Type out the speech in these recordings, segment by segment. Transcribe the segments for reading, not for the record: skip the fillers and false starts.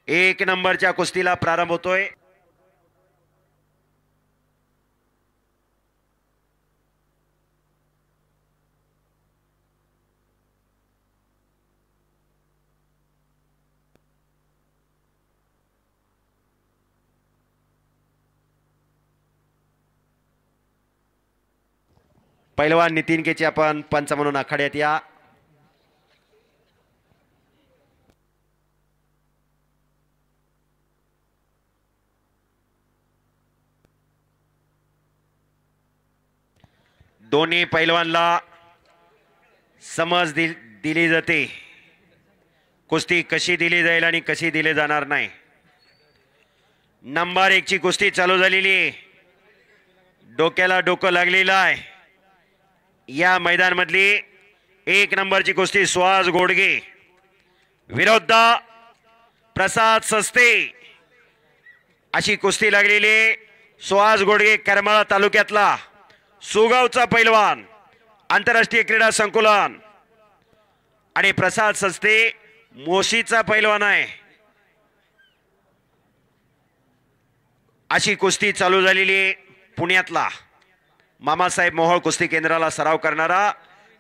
एक नंबरच्या कुस्तीला प्रारंभ होतोय। पैलवान नितीन केचे आपण पंच म्हणून आखाड्यात या। दोन्ही पैलवानला समज दिली जाते, कुस्ती कशी दिली जाईल आणि कशी दिली जाणार नाही। नंबर 1 ची कुस्ती चालू झालेली आहे। डोक्याला डोकं लागलेलं आहे। या मैदान मधली 1 नंबरची कुस्ती सुहास घोडगे विरुद्ध प्रसाद सस्ते अशी कुस्ती लागलेली। सुहास घोडगे करमाळा तालुक्यातला सुगावचा पैलवान, आंतरराष्ट्रीय क्रीडा संकुलन, आणि प्रसाद सस्ते मोशीचा पैलवान आहे। अशी कुस्ती चालू झालेली पुण्यातला मामासाहेब मोहोळ कुस्ती केंद्राला सराव करणारा,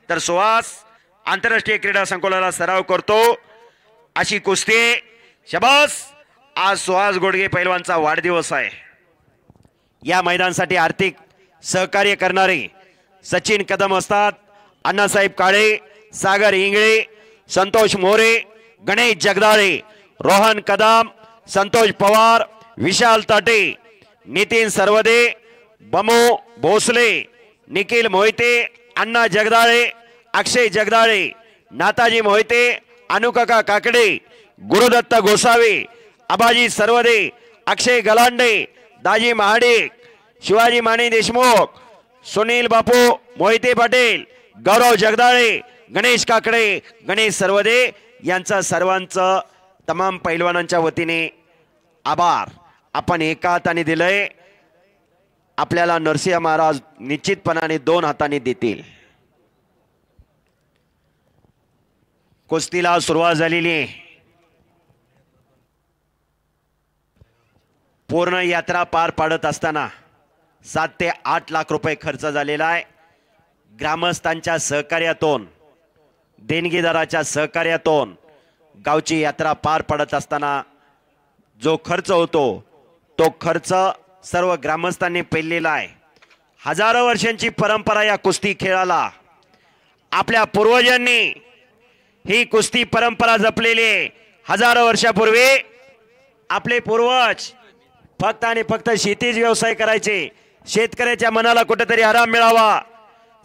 तर सुहास आंतरराष्ट्रीय क्रीडा संकुलाला सराव करतो। अशी कुस्ती शबास। आज सुहास घोडगे पैलवानचा वाढदिवस आहे। या मैदानासाठी आर्थिक सहकार्य करणारे सचिन कदम असतात, अण्णासाहेब काळे, सागर इंगळे, संतोष मोरे, गणेश जगदाळे, रोहन कदम, संतोष पवार, विशाल ताटे, नितीन सरवदे, बमो भोसले, निखिल मोहिते, अण्णा जगदाळे, अक्षय जगदाळे, नाताजी मोहिते, अनुकाका काकडे, गुरुदत्त गोसावे, अबाजी सरवदे, अक्षय गलांडे, दाजी महाडे, शिवाजी माने देशमुख, सुनील बापू मोहिते पाटील, गौरव जगदाळे, गणेश काकडे, गणेश सरवदे यांचा सर्वांचं तमाम पैलवानांच्या वतीने आभार। आपण एका हाताने दिलंय, आपल्याला नरसिंह महाराज निश्चितपणाने 2 हातांनी देतील। कुस्तीला सुरुवात झालेली आहे। पूर्ण यात्रा पार पाडत असताना 7 ते 8 लाख रुपये खर्च झालेला आहे। ग्रामस्थांच्या सहकार्यातून, देणगीदाराच्या सहकार्यातून गावची यात्रा पार पडत असताना जो खर्च होतो तो खर्च सर्व ग्रामस्थांनी पेललेला आहे। हजारो वर्षांची परंपरा या कुस्ती खेळाला, आपल्या पूर्वजांनी ही कुस्ती परंपरा जपलेली आहे। हजारो वर्षापूर्वी आपले पूर्वज फक्त आणि फक्त शेतीच व्यवसाय करायचे। शेतकऱ्याच्या मनाला कुठेतरी आराम मिळावा,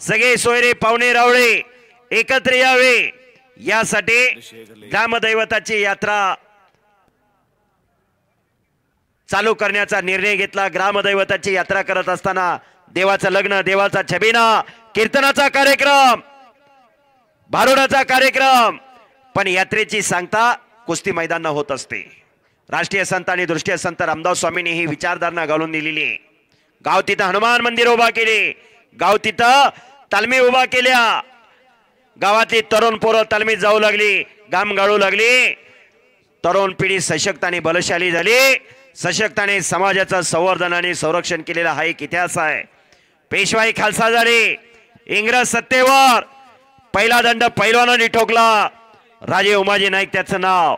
सगळे सोयरे पाहुणे रावळे एकत्र यावे, यासाठी ग्रामदैवताची यात्रा चालू करण्याचा निर्णय घेतला। ग्रामदैवताची यात्रा करत असताना देवाचं लग्न, देवाचा छबिना, कीर्तनाचा कार्यक्रम, भारुडाचा कार्यक्रम, पण यात्रेची सांगता कुस्ती मैदान होत असते। राष्ट्रीय संत आणि दृष्टीय संत रामदास स्वामींनी ही विचारधारणा घालून दिलेली आहे। गाव तिथं हनुमान मंदिर उभा केले, गाव तिथं तालमी उभा केल्या, गावातली तरुण पोरं तालमीत जाऊ लागली, गाम गाळू लागली, तरुण पिढी सशक्त आणि बलशाली झाली। सशक्ताने समाजाचं संवर्धन आणि संरक्षण केलेला हा एक इतिहास आहे। पेशवाई खालसा झाली, इंग्रज सत्तेवर पहिला दंड पैलवानांनी ठोकला, राजे उमाजी नाईक त्याचं नाव।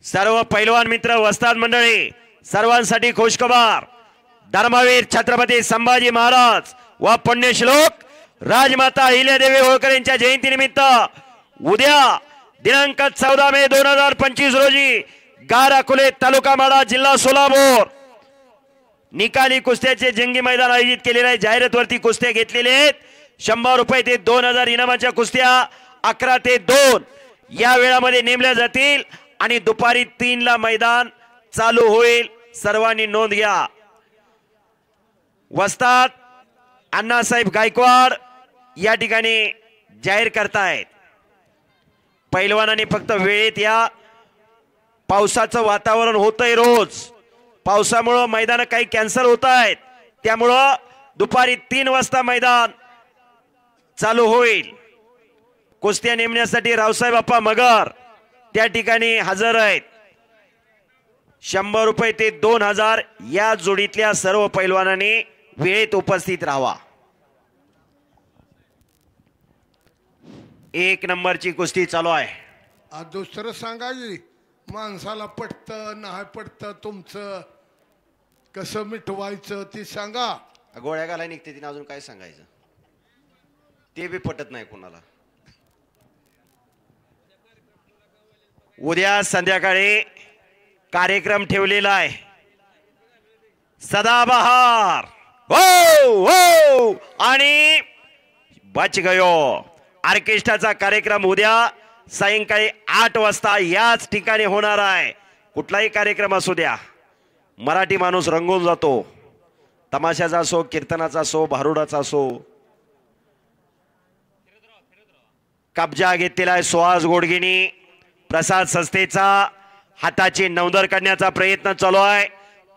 सर्व पैलवान मित्र, वस्ताद मंडळी, सर्वांसाठी खुशखबर। धर्मवीर छत्रपती संभाजी महाराज व पुण्यश्लोक राजमाता अहिल्यादेवी होळकर यांच्या जयंतीनिमित्त उद्या दिनांक 14 मे 2025 रोजी गार अकोले, तालुका माडा, जिल्हा सोलापूर निकाली कुस्त्याचे जंगी मैदान आयोजित केलेले आहे। जाहिरातवरती कुस्त्या घेतलेल्या आहेत। 100 रुपये ते 2000 इनामाच्या कुस्त्या 11 ते 2 या वेळामध्ये नेमल्या जातील आणि दुपारी 3 ला मैदान चालू होईल। सर्वांनी नोंद घ्या। वस्ताद अण्णासाहेब गायकवाड या ठिकाणी जाहीर करतायत। पैलवानांनी फक्त वेळेत या, पावसाचं वातावरण होतंय, रोज पावसामुळे मैदान काही कॅन्सल होत आहेत, त्यामुळं दुपारी 3 वाजता मैदान चालू होईल। कुस्त्या नेमण्यासाठी रावसाहेब अप्पा मगर त्या ठिकाणी हजर आहेत. 100 रुपये ते 2000 या जोडीतल्या सर्व पैलवानांनी वेळेत उपस्थित राहावा. 1 नंबरची कुस्ती चालू आहे. दुसरं सांगा की माणसाला पटतं नाही पटतं तुमचं कसं मिटवायचं ते सांगा. गोळ्या घालाय निघते तिने अजून काय सांगायचं ते बी पटत नाही कोणाला. उद्या संध्याकाळी कार्यक्रम ठेवलेला आहे सदाबहार हो हो आणि बच गयो ऑर्केस्ट्राचा कार्यक्रम उद्या सायंकाळी 8 वाजता याच ठिकाणी होणार आहे. कुठलाही कार्यक्रम असू द्या मराठी माणूस रंगून जातो. तमाशाचा असो कीर्तनाचा असो भारुडाचा असो. कब्जा घेतलेला आहे सुहास गोडगिनी. प्रसाद संस्थेचा हाताची नवदर करण्याचा प्रयत्न चालू आहे.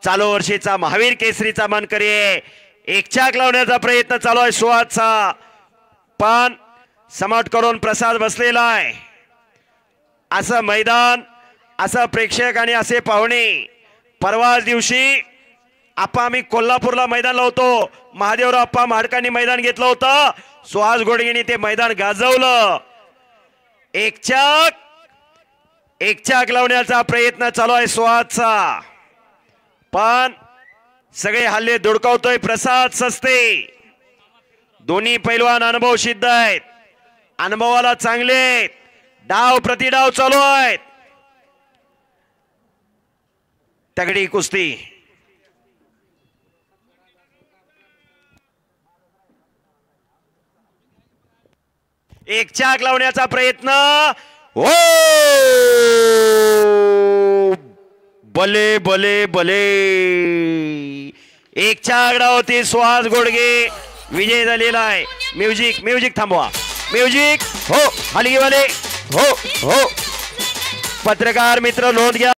चालू वर्षीचा महावीर केसरीचा मानकरी आहे. एक चाक लावण्याचा प्रयत्न चालू आहे सुहासचा पण समाट करून प्रसाद बसलेला आहे. असं मैदान असं प्रेक्षक आणि असे पाहुणे परवा दिवशी आम्ही कोल्हापूरला मैदान लावतो. महादेवराव आप्पा माडकांनी मैदान घेतलं होतं. सुहास गोडगेंनी ते मैदान गाजवलं. एक चाक लावण्याचा प्रयत्न चालू आहे सुहासचा पण सगळे हल्ले धुडकावतोय प्रसाद सस्ते. दोन्ही पैलवान अनुभव सिद्ध आहेत. अनुभवाला चांगले डाव प्रतिडाव चालू आहेत. तगडी कुस्ती. एक चाक लावण्याचा प्रयत्न हो भले भले भले एक चाक डावती सुहास गोडगे विजय झालेला आहे. म्युझिक म्युझिक थांबवा म्युझिक हो हलगीवाले हो हो पत्रकार मित्र नोंद घ्या.